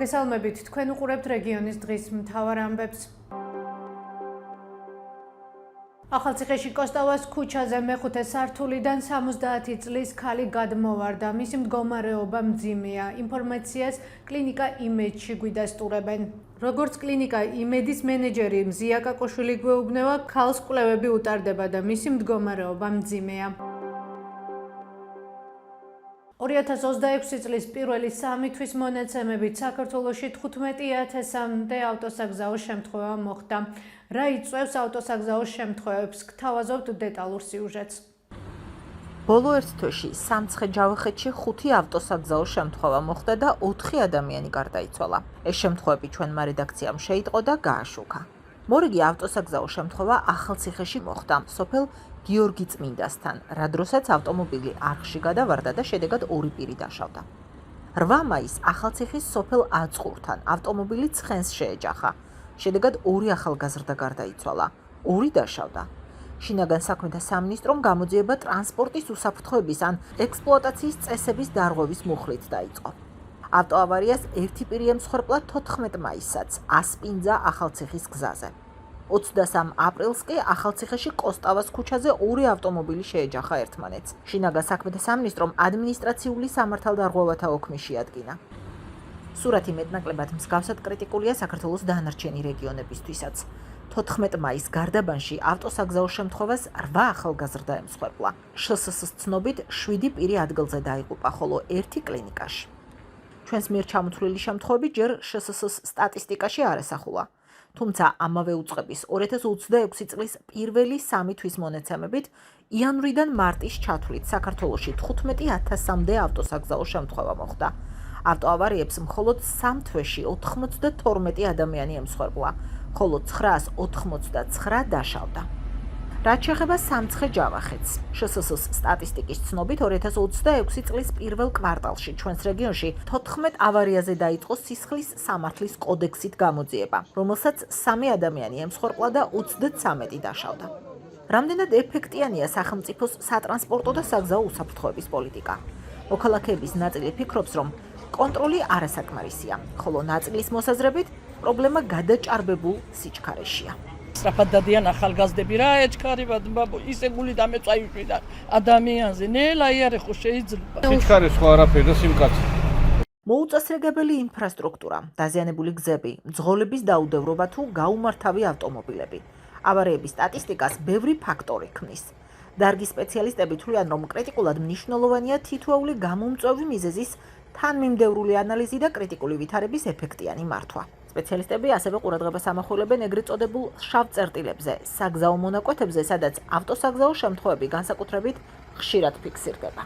მოგესალმებით, თქვენ უყურებთ რეგიონის დღის მთავარ ამბებს. ახალციხეში კოსტავას ქუჩაზე მეხუთე სართულიდან 70 წლის ქალი გადმოვარდა. მისი მდგომარეობა მძიმეა. ინფორმაციას კლინიკა იმედში გვიდასტურებენ. როგორც კლინიკა იმედის მენეჯერი მზია კაკოშვილი გვეუბნება, ქალს კვლევები უტარდება და მისი მდგომარეობა მძიმეა. 2026 წლის პირველი 3 თვის მონაცემებით საქართველოში 15,000-მდე ავტოსაგზაო შემთხვევა მოხდა. რა იწვევს ავტოსაგზაო შემთხვევებს? გთავაზობთ დეტალურ სიუჟეტს. ბოლო ერთ თვეში სამცხე-ჯავახეთში 5 ავტოსაგზაო შემთხვევა მოხდა და 4 ადამიანი გარდაიცვალა. ეს შემთხვევები ჩვენმა რედაქციამ შეიტყო და გააშუქა. მორიგი ავტოსაგზაო შემთხვევა ახალციხეში მოხდა, სოფელ გიორგი წმინდასთან, რა დროსაც ავტომობილი არხში გადავარდა და შედეგად 2 პირი დაშავდა. 8 მაისს ახალციხის სოფელ აწყურთან ავტომობილი ცხენს შეეჯახა. შედეგად 2 ახალგაზრდა გარდაიცვალა, 2 დაშავდა. შინაგან საქმეთა სამინისტრომ გამოძიება ტრანსპორტის უსაფრთხოების ან ექსპლუატაციის წესების დარღვევის მუხლით დაიწყო. ავტოავარიას ერთი პირი ემსხვერპლა 14 მაისსაც ასპინძა ახალციხის გზაზე. 23 აპრილს კი ახალციხეში კოსტავას ქუჩაზე 2 ავტომობილი შეეჯახა ერთმანეთს. შინაგან საქმეთა სამინისტრომ ადმინისტრაციული სამართალდარღვევათა ოქმი შეადგინა. სურათი მეტნაკლებად მსგავსად კრიტიკულია საქართველოს დანარჩენი რეგიონებისთვისაც. 14 მაისს გარდაბანში ავტოსაგზაო შემთხვევას 8 ახალგაზრდა ემსხვერპლა. შსს-ს ცნობით 7 პირი ადგილზე დაიღუპა, ხოლო 1 კლინიკაში. ჩვენს მიერ ჩამოთვლილი შემთხვევები ჯერ შსს-ს სტატისტიკაში არ ესახულა. თუმცა ამავე უწყების 2026 წლის პირველი 3 თვის მონაცემებით იანვრიდან მარტის ჩათვლით საქართველოში 15,000-მდე ავტოსაგზაო შემთხვევა მოხდა. ავტოავარიებს მხოლოდ 3 თვეში 92 ადამიანი ემსხვერპლა, ხოლო 989 დაშავდა. რაც შეეხება სამცხე-ჯავახეთს, შსს-ს სტატისტიკის ცნობით 2026 წლის პირველ კვარტალში ჩვენს რეგიონში 14 ავარიაზე დაიწყო სისხლის სამართლის კოდექსით გამოძიება, რომელსაც 3 ადამიანი ემსხვერპლა და 33 დაშავდა. რამდენად ეფექტიანია სახელმწიფოს სატრანსპორტო და საგზაო უსაფრთხოების პოლიტიკა? მოქალაქეების ნაწილი ფიქრობს, რომ კონტროლი არასაკმარისია, ხოლო ნაწილის მოსაზრებით პრობლემა გადაჭარბებულ სიჩქარეშია. სწრაფად დადიან ახალგაზრდები რა ეჩქარებად ისე გული დამეწაიშვი და ადამიანზე ნელა იარეხო შეიძლება. სიჩქარე სხვა არაფერი და სიმკაცე. მოუწესრიგებელი ინფრასტრუქტურა, დაზიანებული გზები, მძღოლების დაუდევრობა თუ გაუმართავი ავტომობილები. ავარიების სტატისტიკას ბევრი ფაქტორი ქმნის. დარგის სპეციალისტები თვლიან, რომ კრიტიკულად მნიშვნელოვანია თითოეული გამომწვევი მიზეზის თანმიმდევრული ანალიზი და კრიტიკული ვითარების ეფექტიანი მართვა. სპეციალისტები ასევე ყურადღებას ამახვილებენ ეგრეთ წოდებულ შავ წერტილებზე, საგზაო მონაკვეთებზე, სადაც ავტოსაგზაო შემთხვევები განსაკუთრებით ხშირად ფიქსირდება.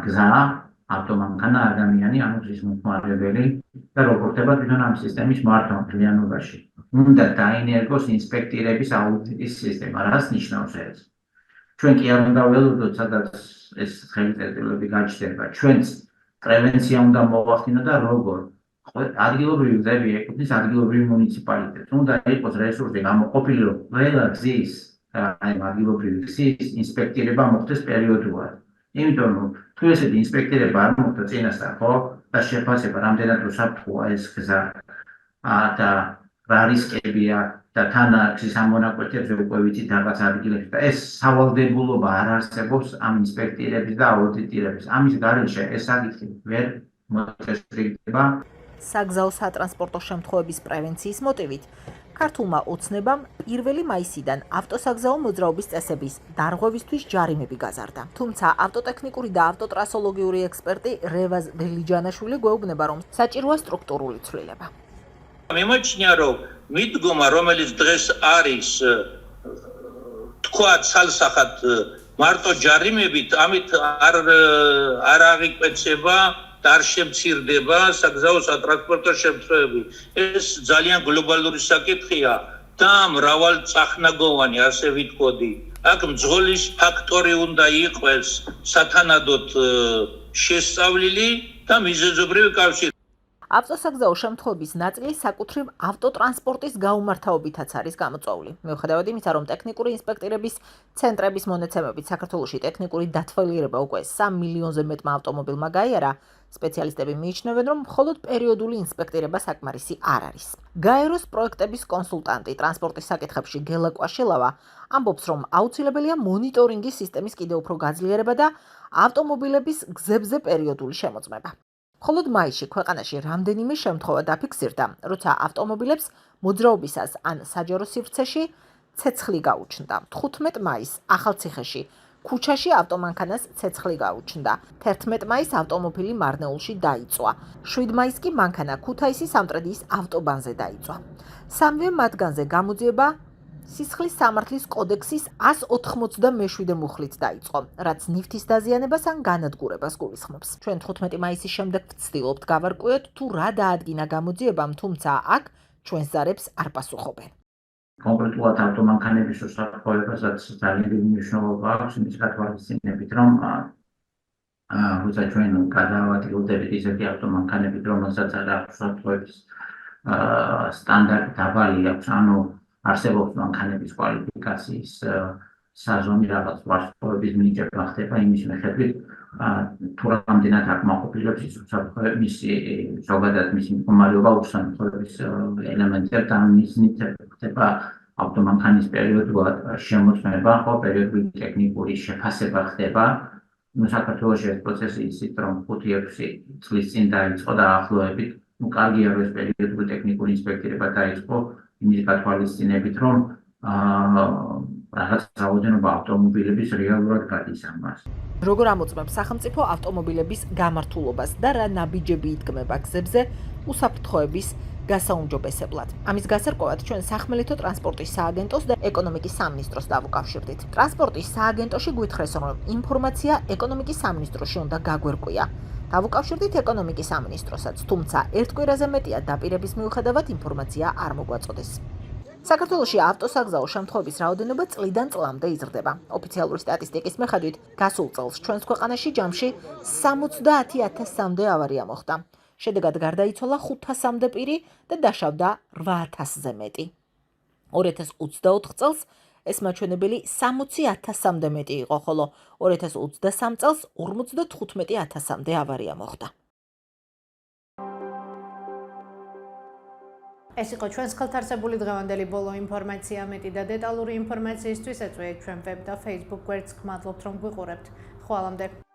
გზა, ავტომანქანა, ადამიანი, ანუ გზის მომხმარებელი და როგორ ხდება თვითონ ამ სისტემის მართვა მთლიანობაში. უნდა დაინერგოს ინსპექტირების აუდიტის სისტემა, რაც ნიშნავს ეს. ჩვენ კი არ უნდა ველოდოთ, სადაც ეს ხელწერტილები გაჩნდება. ჩვენც პრევენცია უნდა მოვახდინოთ და როგორ ადგილობრივი გზები ეკუთვნის ადგილობრივ მუნიციპალიტეტს. უნდა იყოს რესურსი გამოყოფილი, რომ ყველა გზის, ადგილობრივი გზის ინსპექტირება მოხდეს პერიოდულად. იმიტომ რომ თუ ესეთი ინსპექტირება არ მოხდა წინასწარ, ხო, და შეფასება რამდენად უსაფრთხოა ეს გზა და რა რისკებია და თან გზის ამ მონაკვეთებზე უკვე ვიცით რაღაც ადგილებში და ეს სავალდებულობა არ არსებობს ამ ინსპექტირების და აუდიტირების. ამის გარეშე ეს საკითხი ვერ მოწესრიგდება. საგზაო სატრანსპორტო შემთხვევების პრევენციის მოტივით ქართულმა ოცნებამ 1 მაისიდან ავტოსაგზაო მოძრაობის წესების დარღვევისთვის ჯარიმები გაზარდა. თუმცა ავტოტექნიკური და ავტოტრასოლოგიური ექსპერტი რევაზ დილიჯანაშვილი გვეუბნება, რომ საჭიროა სტრუქტურული ცვლილება. მიმოჩნია, რომ მიდგომა, რომელიც დღეს არის თქვა ცალსახად მარტო ჯარიმებით, ამით არ აღიკვეცება და არ შემცირდება საგზაო სატრანსპორტო შემთხვევები. ეს ძალიან გლობალური საკითხია და მრავალწახნაგოვანი, ასე ვიტყოდი. აქ მძღოლის ფაქტორი უნდა იყოს სათანადოდ შესწავლილი და მიზეზობრივი კავშირი. ავტოსაგზაო შემთხვევების ნაწილი საკუთრივ ავტოტრანსპორტის გაუმართავობითაც არის გამოწვეული. მიუხედავად იმისა, რომ ტექნიკური ინსპექტირების ცენტრების მონაცემებით საქართველოში ტექნიკური დათვალიერება უკვე 3 მილიონზე მეტმა ავტომობილმა გაიარა, სპეციალისტები მიიჩნევენ, რომ მხოლოდ პერიოდული ინსპექტირება საკმარისი არ არის. გაეროს პროექტების კონსულტანტი ტრანსპორტის საკითხებში გელა კვაშილავა ამბობს, რომ აუცილებელია მონიტორინგის სისტემის კიდევ უფრო გაძლიერება და ავტომობილების გზებზე პერიოდული შემოწმება. მხოლოდ მაისში ქვეყანაში რამდენიმე შემთხვევა დაფიქსირდა, როცა ავტომობილებს მოძრაობისას ან საჯარო სივრცეში ცეცხლი გაუჩნდა. 15 მაისს ახალციხეში ქუჩაში ავტომანქანას ცეცხლი გაუჩნდა. 11 მაისს ავტომობილი მარნეულში დაიწვა. 7 მაისს კი მანქანა ქუთაისის სამტრედიის ავტობანზე დაიწვა. სამივე მათგანზე გამოძიება სისხლის სამართლის კოდექსის 197 მუხლით დაიწყო, რაც ნივთის დაზიანებას ან განადგურებას გულისხმობს. ჩვენ 15 მაისის შემდეგ ვცდილობთ გავარკვიოთ თუ რა დაადგინა გამოძიებამ, თუმცა აქ ჩვენს ზარებს არ პასუხობენ. კონკრეტულად ავტომანქანების უსაფრთხოებასაც ძალიან დიდი მნიშვნელობა აქვს იმის გათვალისწინებით, რომ როცა ჩვენ გადავადგილდებით ისეთი ავტომანქანებით, რომელსაც არ აქვს უსაფრთხოების სტანდარტი დაბალი აქვს, ანუ არსებობს მანქანების კვალიფიკაციის საზომი რაღაც ვარსკვლავების მინიჭება ხდება იმის მიხედვით, თუ რამდენად აკმაყოფილებს ის უსაფრთხოების ზოგადად მისი მდგომარეობა უსაფრთხოების ელემენტებთან მიზნით ხდება ავტომანქანის პერიოდულად შემოწმება, ხო, პერიოდული ტექნიკური შეფასება ხდება. საქართველოში ეს პროცესი ისიც რომ 5-6 წლის წინ დაიწყო და ახლოებით, კარგია რომ ეს პერიოდული ტექნიკური ინსპექტირება დაიწყო იმის გათვალისწინებით, რომ რაღაც რაოდენობა ავტომობილების რეალურად გადის ამას. როგორ ამოწმებს სახელმწიფო ავტომობილების გამართულობას და რა ნაბიჯები იდგმება გზებზე უსაფრთხოების გასაუმჯობესებლად. ამის გასარკვევად ჩვენ სახმელეთო ტრანსპორტის სააგენტოს და ეკონომიკის სამინისტროს დავუკავშირდით. ტრანსპორტის სააგენტოში გვითხრეს, რომ ინფორმაცია ეკონომიკის სამინისტროში უნდა გაგვერკვია. დავუკავშირდით ეკონომიკის სამინისტროსაც, თუმცა ერთ კვირაზე მეტია დაპირების მიუხედავად ინფორმაცია არ მოგვაწოდეს. საქართველოში ავტოსაგზაო შემთხვევების რაოდენობა წლიდან წლამდე იზრდება. ოფიციალური სტატისტიკის მიხედვით, გასულ წელს ჩვენს ქვეყანაში ჯამში 70,000-მდე ავარია მოხდა. შედეგად გარდაიცვალა 500-მდე პირი და დაშავდა 8,000-ზე მეტი. 2024 წელს ეს მაჩვენებელი 60,000-მდე მეტი იყო, ხოლო 2023 წელს 55,000-მდე ავარია მოხდა. ეს იყო ჩვენს ხელთ არსებული დღევანდელი ბოლო ინფორმაცია. მეტი და დეტალური ინფორმაციისთვის ეწვიეთ ჩვენ ვებ და Facebook გვერდს. გმადლობთ რომ გვიყურებთ. ხვალამდე.